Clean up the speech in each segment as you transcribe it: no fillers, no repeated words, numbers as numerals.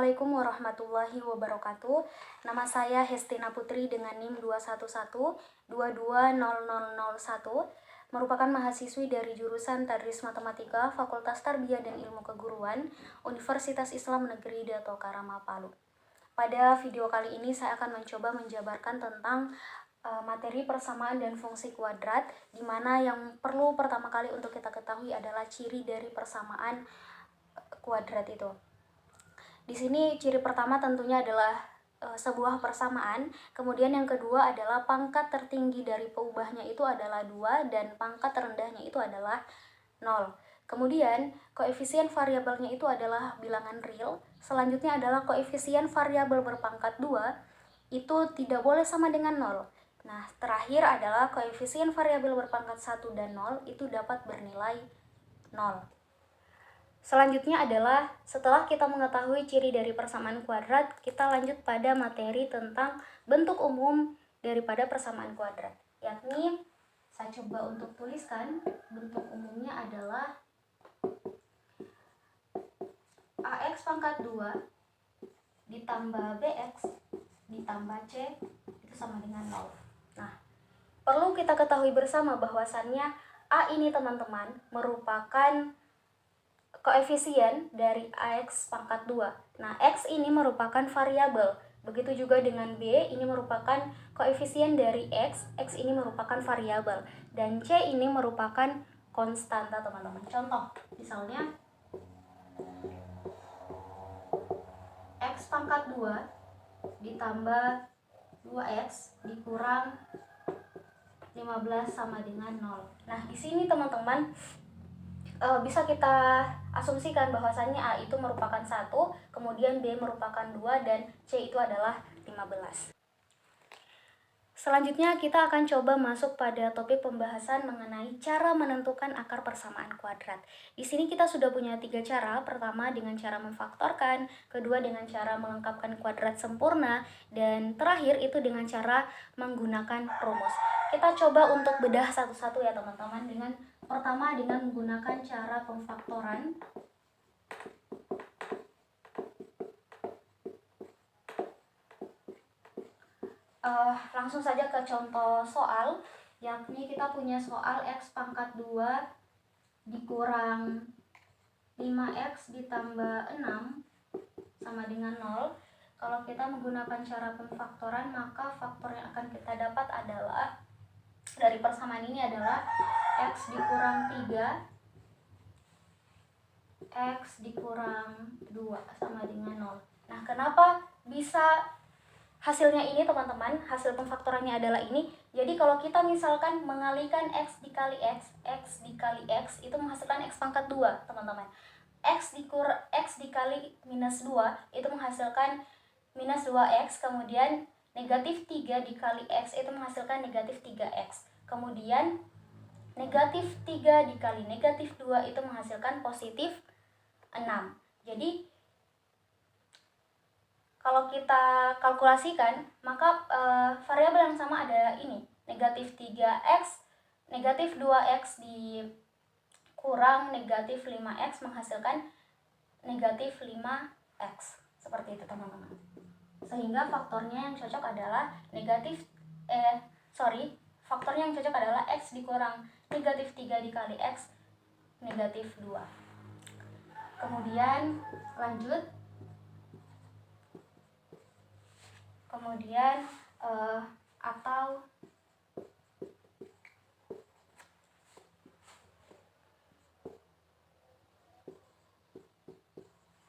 Assalamualaikum warahmatullahi wabarakatuh. Nama saya Hestina Putri dengan NIM 211220001, merupakan mahasiswi dari jurusan Tadris Matematika Fakultas Tarbiyah dan Ilmu Keguruan Universitas Islam Negeri Dato Karama Palu. Pada video kali ini saya akan mencoba menjabarkan tentang materi persamaan dan fungsi kuadrat, di mana yang perlu pertama kali untuk kita ketahui adalah ciri dari persamaan kuadrat itu. Di sini ciri pertama tentunya adalah sebuah persamaan, kemudian yang kedua adalah pangkat tertinggi dari peubahnya itu adalah 2 dan pangkat terendahnya itu adalah 0. Kemudian koefisien variabelnya itu adalah bilangan real. Selanjutnya adalah koefisien variabel berpangkat 2 itu tidak boleh sama dengan 0. Nah, terakhir adalah koefisien variabel berpangkat 1 dan 0 itu dapat bernilai 0. Selanjutnya adalah setelah kita mengetahui ciri dari persamaan kuadrat, kita lanjut pada materi tentang bentuk umum daripada persamaan kuadrat. Yakni, saya coba untuk tuliskan, bentuk umumnya adalah AX pangkat 2 ditambah BX ditambah C itu sama dengan 0. Nah, perlu kita ketahui bersama bahwasannya A ini teman-teman merupakan koefisien dari AX pangkat 2. Nah, X ini merupakan variabel. Begitu juga dengan B, ini merupakan koefisien dari X ini merupakan variabel. Dan C ini merupakan konstanta, teman-teman. Contoh, misalnya X pangkat 2 ditambah 2X dikurang 15 sama dengan 0. Nah, di sini teman-teman bisa kita asumsikan bahwasannya A itu merupakan 1, kemudian B merupakan 2, dan C itu adalah 15. Selanjutnya kita akan coba masuk pada topik pembahasan mengenai cara menentukan akar persamaan kuadrat. Di sini kita sudah punya 3 cara. Pertama dengan cara memfaktorkan, kedua dengan cara melengkapkan kuadrat sempurna, dan terakhir itu dengan cara menggunakan rumus. Kita coba untuk bedah satu-satu ya teman-teman. Pertama dengan menggunakan cara pemfaktoran. Langsung saja ke contoh soal, yakni kita punya soal X pangkat 2 dikurang 5X ditambah 6 sama dengan 0. Kalau kita menggunakan cara pemfaktoran, maka faktor yang akan kita dapat adalah dari persamaan ini adalah X dikurang 3 X dikurang 2 sama dengan 0. Nah, kenapa bisa hasilnya ini teman-teman? Hasil pemfaktorannya adalah ini. Jadi kalau kita misalkan mengalihkan X dikali X dikali X itu menghasilkan X pangkat 2 teman-teman. X dikali minus 2 itu menghasilkan minus 2X, kemudian negatif 3 dikali X itu menghasilkan negatif 3X. Kemudian negatif 3 dikali negatif 2 itu menghasilkan positif 6. Jadi kalau kita kalkulasikan, maka variabel yang sama ada ini, negatif 3X, negatif 2X dikurang negatif 5X menghasilkan negatif 5X. Seperti itu teman-teman. Sehingga faktornya yang cocok adalah faktornya yang cocok adalah X dikurang negatif 3 dikali X negatif 2. Kemudian lanjut. Kemudian atau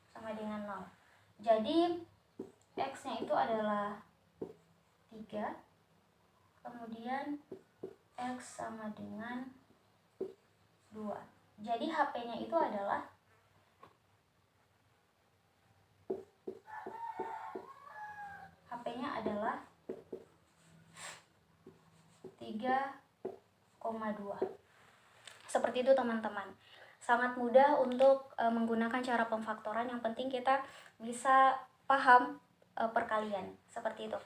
sama dengan 0. Jadi X-nya itu adalah 3. Kemudian X sama dengan 2. Jadi HP-nya itu adalah adalah 3,2. Seperti itu teman-teman. Sangat mudah untuk menggunakan cara pemfaktoran, yang penting kita bisa paham perkalian. Seperti itu.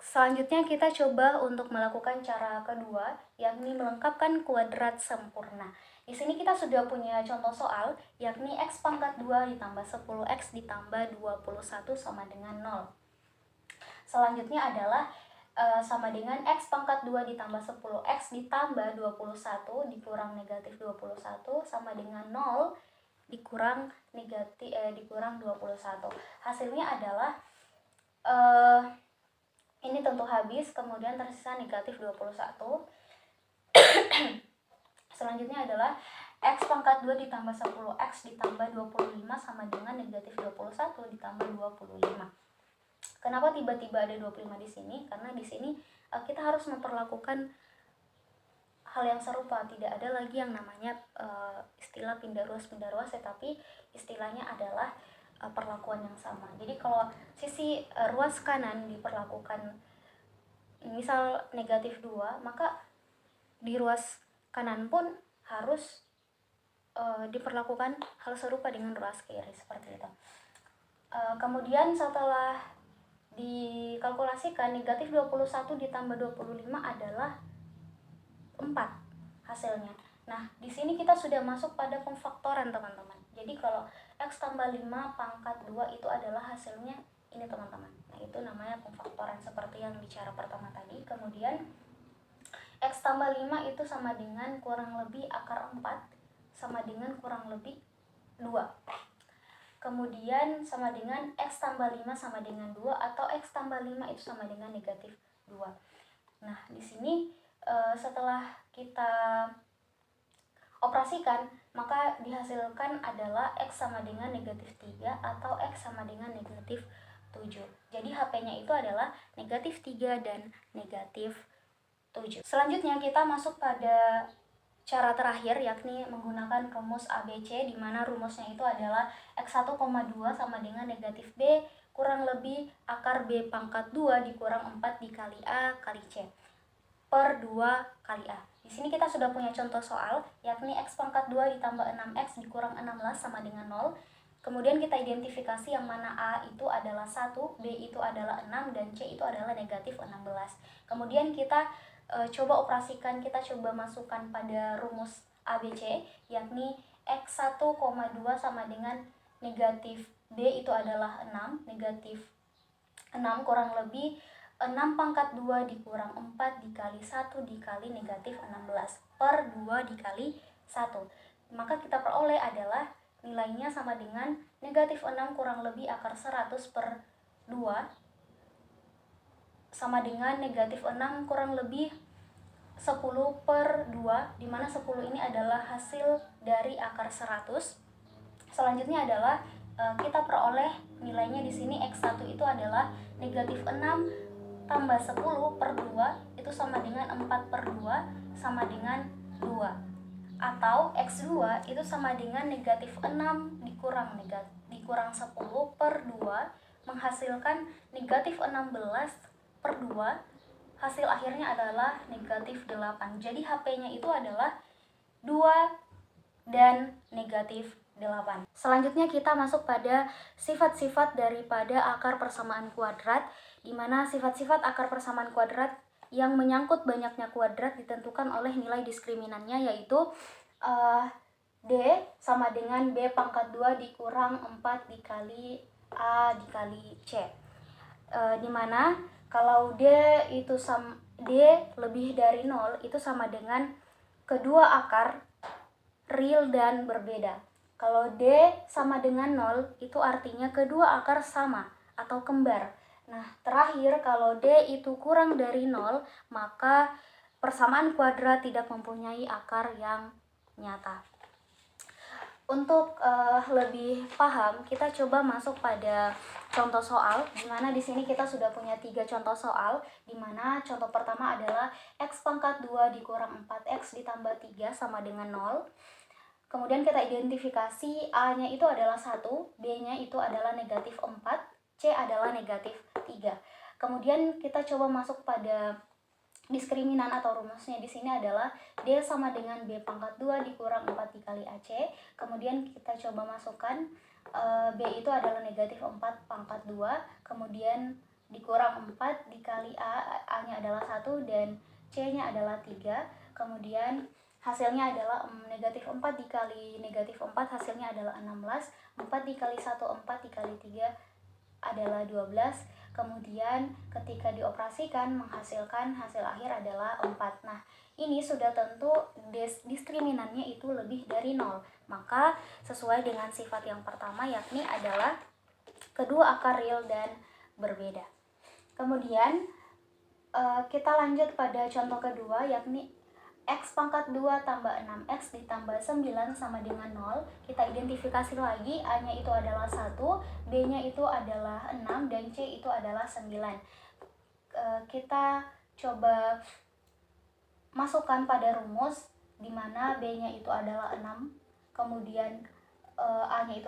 Selanjutnya kita coba untuk melakukan cara kedua, yakni melengkapkan kuadrat sempurna. Di sini kita sudah punya contoh soal, yakni x pangkat 2 ditambah 10x ditambah 21 sama dengan 0. Selanjutnya adalah sama dengan x pangkat 2 ditambah 10x ditambah 21 dikurang negatif 21 sama dengan 0 dikurang dikurang 21. Hasilnya adalah ini tentu habis, kemudian tersisa negatif 21. Selanjutnya adalah x pangkat 2 ditambah 10x ditambah 25 sama dengan negatif 21 ditambah 25. Kenapa tiba-tiba ada 25 di sini? Karena di sini kita harus memperlakukan hal yang serupa, tidak ada lagi yang namanya istilah pindah ruas, tetapi istilahnya adalah perlakuan yang sama. Jadi kalau sisi ruas kanan diperlakukan misal negatif 2, maka di ruas kanan pun harus diperlakukan hal serupa dengan ruas kiri, seperti itu. Kemudian setelah dikalkulasikan, negatif 21 ditambah 25 adalah 4 hasilnya. Nah, di sini kita sudah masuk pada pemfaktoran, teman-teman. Jadi kalau x tambah 5 pangkat 2 itu adalah hasilnya ini, teman-teman. Nah, itu namanya pemfaktoran seperti yang di cara pertama tadi. Kemudian x tambah 5 itu sama dengan kurang lebih akar 4 sama dengan kurang lebih 2. Kemudian sama dengan x tambah 5 sama dengan 2 atau x tambah 5 itu sama dengan negatif 2. Nah, di sini setelah kita operasikan, maka dihasilkan adalah x sama dengan negatif 3 atau x sama dengan negatif 7. Jadi HP-nya itu adalah negatif 3 dan negatif 7. Selanjutnya kita masuk pada cara terakhir, yakni menggunakan rumus ABC, di mana rumusnya itu adalah x1,2 sama dengan negatif b kurang lebih akar b pangkat 2 dikurang 4 dikali a kali c per 2 kali a. Di sini kita sudah punya contoh soal, yakni x pangkat 2 ditambah 6x dikurang 16 sama dengan 0. Kemudian kita identifikasi yang mana a itu adalah 1, b itu adalah 6, dan c itu adalah negatif 16. Kemudian kita coba operasikan, kita coba masukkan pada rumus ABC, yakni x1,2 sama dengan negatif b itu adalah 6, negatif 6 kurang lebih 6 pangkat 2 dikurang 4 dikali 1 dikali negatif 16 per 2 dikali 1. Maka kita peroleh adalah nilainya sama dengan negatif 6 kurang lebih akar 100 per 2 sama dengan negatif 6 kurang lebih 10 per 2, dimana 10 ini adalah hasil dari akar 100. Selanjutnya adalah kita peroleh nilainya di sini x1 itu adalah negatif 6 tambah 10 per 2 itu sama dengan 4 per 2 sama dengan 2. Atau x2 itu sama dengan negatif 6 dikurang 10 per 2 menghasilkan negatif 16 per 2. Hasil akhirnya adalah negatif 8. Jadi HP-nya itu adalah 2 dan negatif 8. Selanjutnya kita masuk pada sifat-sifat daripada akar persamaan kuadrat, di mana sifat-sifat akar persamaan kuadrat yang menyangkut banyaknya kuadrat ditentukan oleh nilai diskriminannya, yaitu D sama dengan B pangkat 2 dikurang 4 dikali A dikali C. Dimana kalau D lebih dari 0 itu sama dengan kedua akar real dan berbeda. Kalau D sama dengan 0 itu artinya kedua akar sama atau kembar. Nah, terakhir kalau D itu kurang dari 0, maka persamaan kuadrat tidak mempunyai akar yang nyata. Untuk lebih paham, kita coba masuk pada contoh soal, di mana di sini kita sudah punya 3 contoh soal, di mana contoh pertama adalah x pangkat 2 dikurang 4x ditambah 3 sama dengan 0. Kemudian kita identifikasi A-nya itu adalah 1, B-nya itu adalah negatif 4, C adalah negatif 3. Kemudian kita coba masuk pada diskriminan atau rumusnya di sini adalah D sama dengan B pangkat 2 dikurang 4 dikali AC. Kemudian kita coba masukkan B itu adalah negatif 4 pangkat 2. Kemudian dikurang 4 dikali A-nya adalah 1 dan C-nya adalah 3. Kemudian hasilnya adalah negatif 4 dikali negatif 4 hasilnya adalah 16. 4 dikali 1, 4 dikali 3 adalah 12. Kemudian ketika dioperasikan menghasilkan hasil akhir adalah 4. Nah, ini sudah tentu diskriminannya itu lebih dari 0. Maka sesuai dengan sifat yang pertama, yakni adalah kedua akar real dan berbeda. Kemudian kita lanjut pada contoh kedua, yakni X pangkat 2 tambah 6X ditambah 9 sama dengan 0. Kita identifikasi lagi, A-nya itu adalah 1, B-nya itu adalah 6, dan C itu adalah 9. Kita coba masukkan pada rumus, di mana B-nya itu adalah 6, kemudian A-nya itu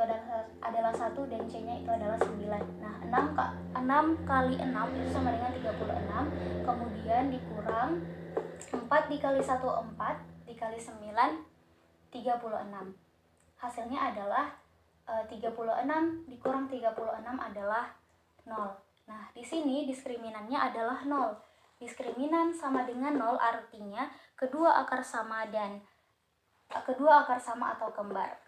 adalah 1 dan C-nya itu adalah 9. Nah, 6 kali 6 itu sama dengan 36, kemudian dikurang 4 dikali 1, 4 dikali 9, 36. Hasilnya adalah 36 dikurang 36 adalah 0. Nah, di sini diskriminannya adalah 0. Diskriminan sama dengan 0 artinya kedua akar sama atau kembar.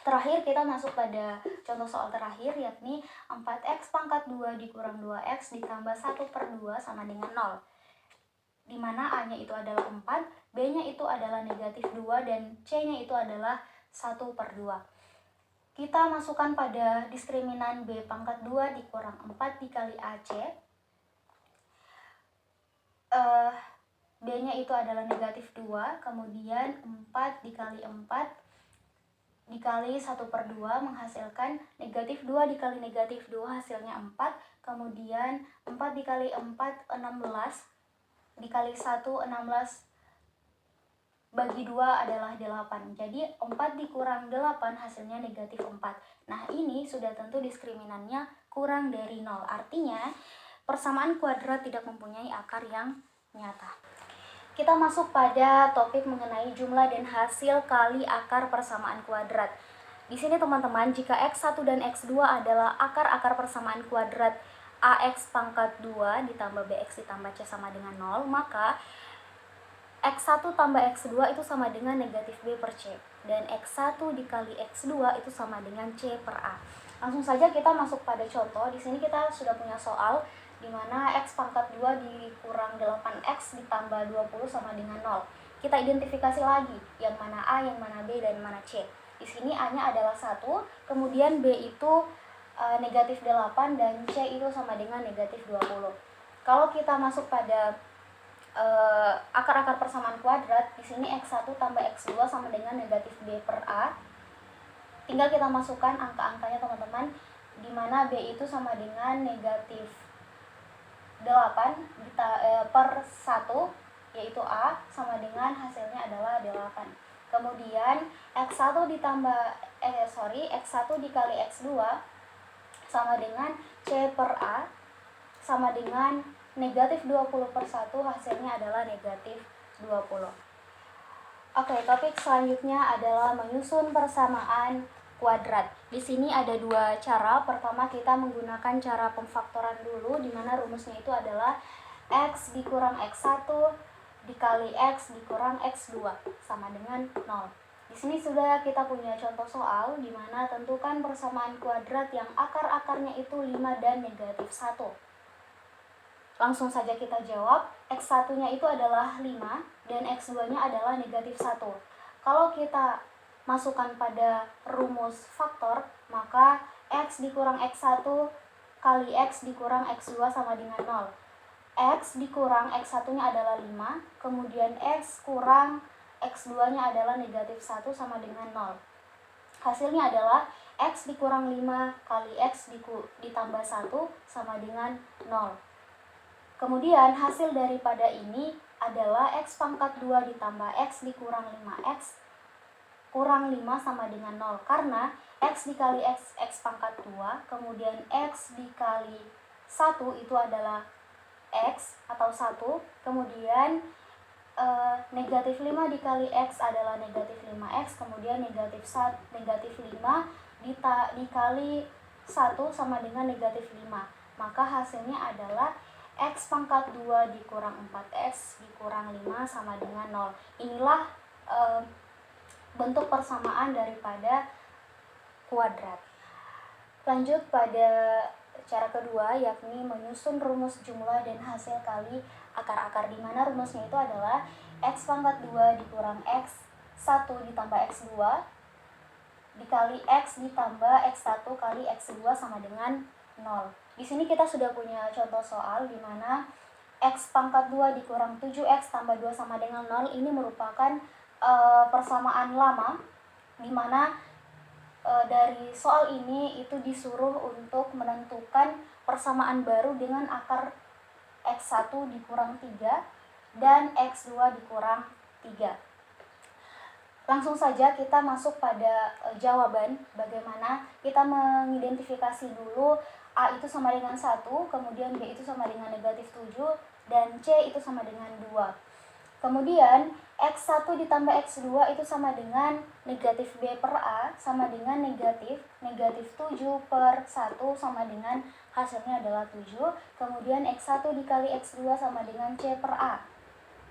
Terakhir kita masuk pada contoh soal terakhir, yakni 4x pangkat 2 dikurang 2x ditambah 1/2 sama dengan 0. Dimana A-nya itu adalah 4, B-nya itu adalah negatif 2, dan C-nya itu adalah 1/2. Kita masukkan pada diskriminan B pangkat 2 dikurang 4 dikali AC. B-nya itu adalah negatif 2, kemudian 4 dikali 4 dikali 1/2 menghasilkan negatif 2 dikali negatif 2 hasilnya 4, kemudian 4 dikali 4 16, dikali 1 16 bagi 2 adalah 8. Jadi 4 dikurang 8 hasilnya negatif 4. Nah, ini sudah tentu diskriminannya kurang dari 0. Artinya persamaan kuadrat tidak mempunyai akar yang nyata. Kita masuk pada topik mengenai jumlah dan hasil kali akar persamaan kuadrat. Di sini teman-teman, jika X1 dan X2 adalah akar-akar persamaan kuadrat AX pangkat 2 ditambah BX ditambah C sama dengan 0, maka X1 tambah X2 itu sama dengan negatif B per C. Dan X1 dikali X2 itu sama dengan C per A. Langsung saja kita masuk pada contoh. Di sini kita sudah punya soal di mana X pangkat 2 dikurang 8X ditambah 20 sama dengan 0. Kita identifikasi lagi yang mana A, yang mana B, dan mana C. Di sini A-nya adalah 1, kemudian B itu negatif 8, dan C itu sama dengan negatif 20. Kalau kita masuk pada akar-akar persamaan kuadrat, di sini X1 tambah X2 sama dengan negatif B per A. Tinggal kita masukkan angka-angkanya teman-teman, di mana B itu sama dengan negatif 8 per 1, yaitu A, sama dengan hasilnya adalah 8. Kemudian X1 dikali X2 sama dengan C per A, sama dengan negatif 20 per 1, hasilnya adalah negatif 20. Oke, topik selanjutnya adalah menyusun persamaan kuadrat. Di sini ada dua cara. Pertama, kita menggunakan cara pemfaktoran dulu, di mana rumusnya itu adalah X dikurang X1 dikali X dikurang X2 sama dengan 0. Di sini sudah kita punya contoh soal, di mana tentukan persamaan kuadrat yang akar-akarnya itu 5 dan negatif 1. Langsung saja kita jawab, X1-nya itu adalah 5 dan X2-nya adalah negatif 1. Kalau kita masukkan pada rumus faktor, maka X dikurang X1 kali X dikurang X2 sama dengan 0. X dikurang X1-nya adalah 5, kemudian X kurang X2-nya adalah negatif 1 sama dengan 0. Hasilnya adalah X dikurang 5 kali X ditambah 1 sama dengan 0. Kemudian hasil daripada ini adalah X pangkat 2 ditambah X dikurang 5X kurang 5 sama dengan 0. Karena X dikali X pangkat 2, kemudian X dikali 1 itu adalah X atau 1, kemudian negatif 5 dikali X adalah negatif 5X, kemudian negatif 5 dikali 1 sama dengan negatif 5. maka hasilnya adalah X pangkat 2 dikurang 4X dikurang 5 sama dengan 0. Inilah bentuk persamaan daripada kuadrat. Lanjut pada cara kedua, yakni menyusun rumus jumlah dan hasil kali akar-akar, di mana rumusnya itu adalah X pangkat 2 dikurang X1 ditambah X2 dikali X ditambah X1 kali X2 sama dengan 0. Di sini kita sudah punya contoh soal di mana X pangkat 2 dikurang 7X tambah 2 sama dengan 0 ini merupakan persamaan lama, di mana dari soal ini itu disuruh untuk menentukan persamaan baru dengan akar X1 dikurang 3 dan X2 dikurang 3. Langsung saja kita masuk pada jawaban. Bagaimana kita mengidentifikasi dulu A itu sama dengan 1, kemudian B itu sama dengan negatif 7, dan C itu sama dengan 2. Kemudian X1 ditambah X2 itu sama dengan negatif B per A sama dengan negatif 7 per 1 sama dengan hasilnya adalah 7. Kemudian X1 dikali X2 sama dengan C per A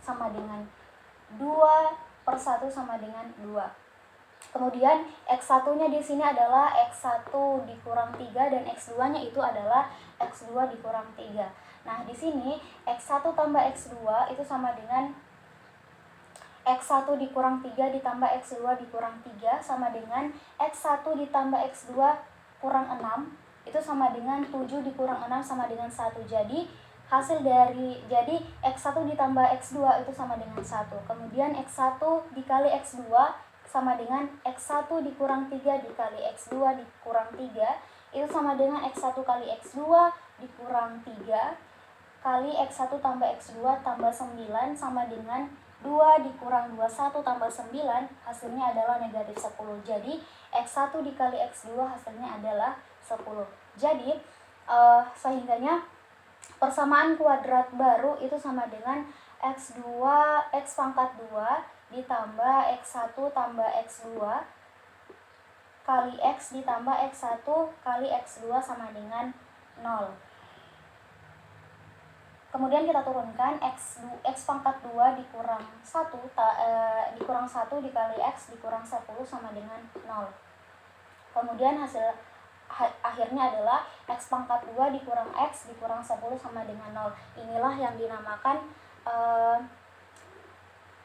sama dengan 2 per 1 sama dengan 2. Kemudian X1-nya di sini adalah X1 dikurang 3 dan X2-nya itu adalah X2 dikurang 3. Nah, di sini X1 tambah X2 itu sama dengan X1 dikurang 3 ditambah X2 dikurang 3 sama dengan X1 ditambah X2 kurang 6 itu sama dengan 7 dikurang 6 sama dengan 1. Jadi jadi X1 ditambah X2 itu sama dengan 1. Kemudian X1 dikali X2 sama dengan X1 dikurang 3 dikali X2 dikurang 3 itu sama dengan X1 kali X2 dikurang 3 kali X1 tambah X2 tambah 9 sama dengan 2 dikurang 21 tambah 9 hasilnya adalah negatif 10. Jadi X1 dikali X2 hasilnya adalah 10. Jadi sehingganya persamaan kuadrat baru itu sama dengan X pangkat 2 ditambah X1 tambah X2 kali X ditambah X1 kali X2 sama dengan 0. Kemudian kita turunkan X pangkat 2 dikurang 1 dikurang 1 dikali X dikurang 10 sama dengan 0. Kemudian hasil akhirnya adalah X pangkat 2 dikurang X dikurang 10 sama dengan 0. Inilah yang dinamakan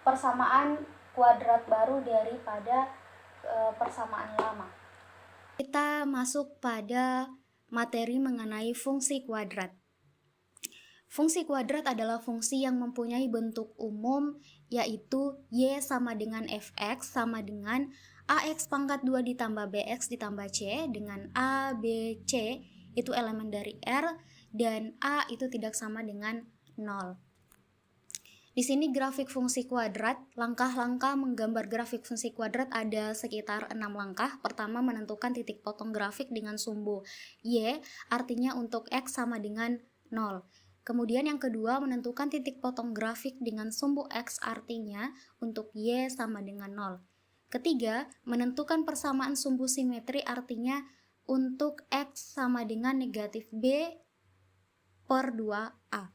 persamaan kuadrat baru daripada persamaan lama. Kita masuk pada materi mengenai fungsi kuadrat. Fungsi kuadrat adalah fungsi yang mempunyai bentuk umum, yaitu Y sama dengan Fx sama dengan Ax pangkat 2 ditambah Bx ditambah C, dengan A, B, C itu elemen dari R, dan A itu tidak sama dengan 0. Di sini grafik fungsi kuadrat, langkah-langkah menggambar grafik fungsi kuadrat ada sekitar 6 langkah. Pertama, menentukan titik potong grafik dengan sumbu Y, artinya untuk X sama dengan 0. Kemudian yang kedua, menentukan titik potong grafik dengan sumbu X, artinya untuk Y sama dengan 0. Ketiga, menentukan persamaan sumbu simetri, artinya untuk X sama dengan negatif B per 2A.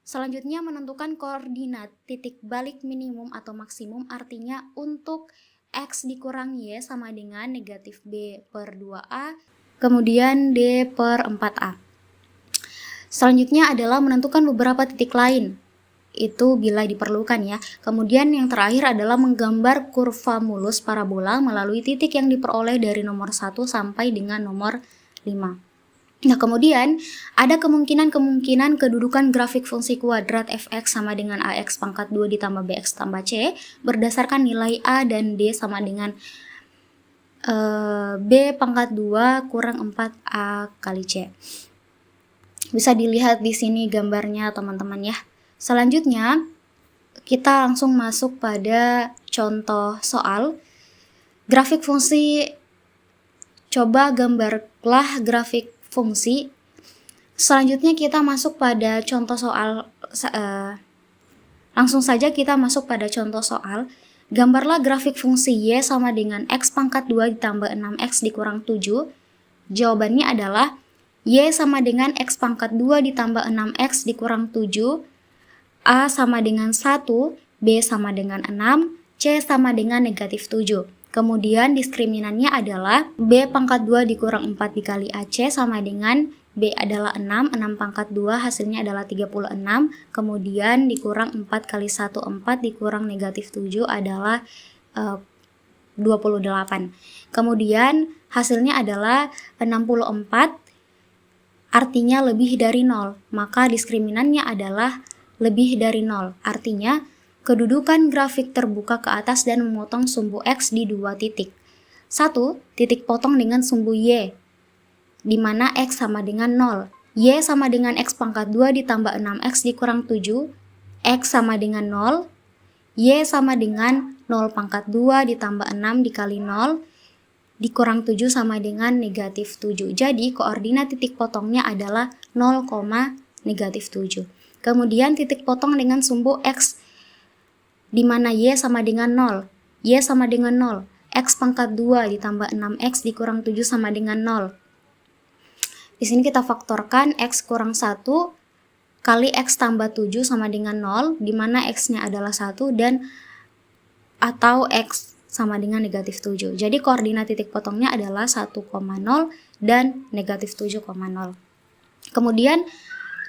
Selanjutnya, menentukan koordinat titik balik minimum atau maksimum, artinya untuk X dikurang Y sama dengan negatif B per 2A, kemudian D per 4A. Selanjutnya adalah menentukan beberapa titik lain, itu bila diperlukan ya. Kemudian yang terakhir adalah menggambar kurva mulus parabola melalui titik yang diperoleh dari nomor 1 sampai dengan nomor 5. Nah, kemudian ada kemungkinan kedudukan grafik fungsi kuadrat Fx sama dengan Ax pangkat 2 ditambah Bx tambah C berdasarkan nilai A dan D sama dengan B pangkat 2 kurang 4A kali C. Bisa dilihat di sini gambarnya teman-teman ya. Selanjutnya kita langsung masuk pada contoh soal. Grafik fungsi, coba gambarlah grafik fungsi. Selanjutnya kita masuk pada contoh soal. Langsung saja kita masuk pada contoh soal. Gambarlah grafik fungsi Y sama dengan X pangkat 2 ditambah 6X dikurang 7. Jawabannya adalah Y sama dengan X pangkat 2 ditambah 6X dikurang 7, A sama dengan 1, B sama dengan 6, C sama dengan negatif 7. Kemudian diskriminannya adalah B pangkat 2 dikurang 4 dikali AC sama dengan B adalah 6, 6 pangkat 2 hasilnya adalah 36, kemudian dikurang 4 kali 1, 4 dikurang negatif 7 adalah 28. Kemudian hasilnya adalah 64, artinya lebih dari 0, maka diskriminannya adalah lebih dari 0. Artinya, kedudukan grafik terbuka ke atas dan memotong sumbu X di 2 titik. 1. Titik potong dengan sumbu Y, di mana X sama dengan 0. Y sama dengan X pangkat 2 ditambah 6X dikurang 7, X sama dengan 0, Y sama dengan 0 pangkat 2 ditambah 6 dikali 0, dikurang 7 sama dengan negatif 7. Jadi koordinat titik potongnya adalah 0, negatif 7. Kemudian titik potong dengan sumbu X, di mana Y sama dengan 0. Y sama dengan 0. X pangkat 2 ditambah 6X dikurang 7 sama dengan 0. Di sini kita faktorkan X kurang 1 kali X tambah 7 sama dengan 0, di mana X-nya adalah 1 dan atau X sama dengan negatif 7. Jadi koordinat titik potongnya adalah 1,0 dan negatif 7,0. Kemudian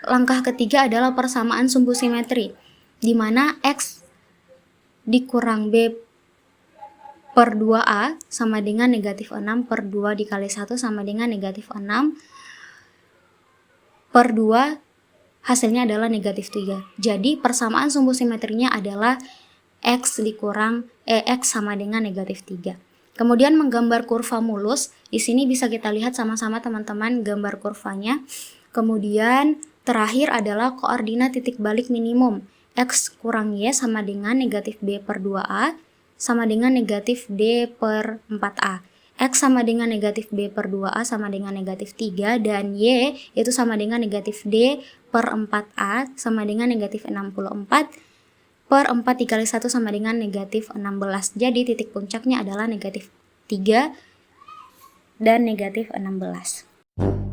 langkah ketiga adalah persamaan sumbu simetri, di mana X dikurang B per 2A sama dengan negatif 6 per 2 dikali 1 sama dengan negatif 6 per 2 hasilnya adalah negatif 3. Jadi persamaan sumbu simetrinya adalah X sama dengan negatif 3. Kemudian menggambar kurva mulus, di sini bisa kita lihat sama-sama teman-teman gambar kurvanya. Kemudian terakhir adalah koordinat titik balik minimum. X kurang Y sama dengan negatif B per 2A sama dengan negatif D per 4A. X sama dengan negatif B per 2A sama dengan negatif 3, dan Y itu sama dengan negatif D per 4A sama dengan negatif 64 per 4 dikali 1 sama dengan negatif 16. Jadi titik puncaknya adalah negatif 3 dan negatif 16.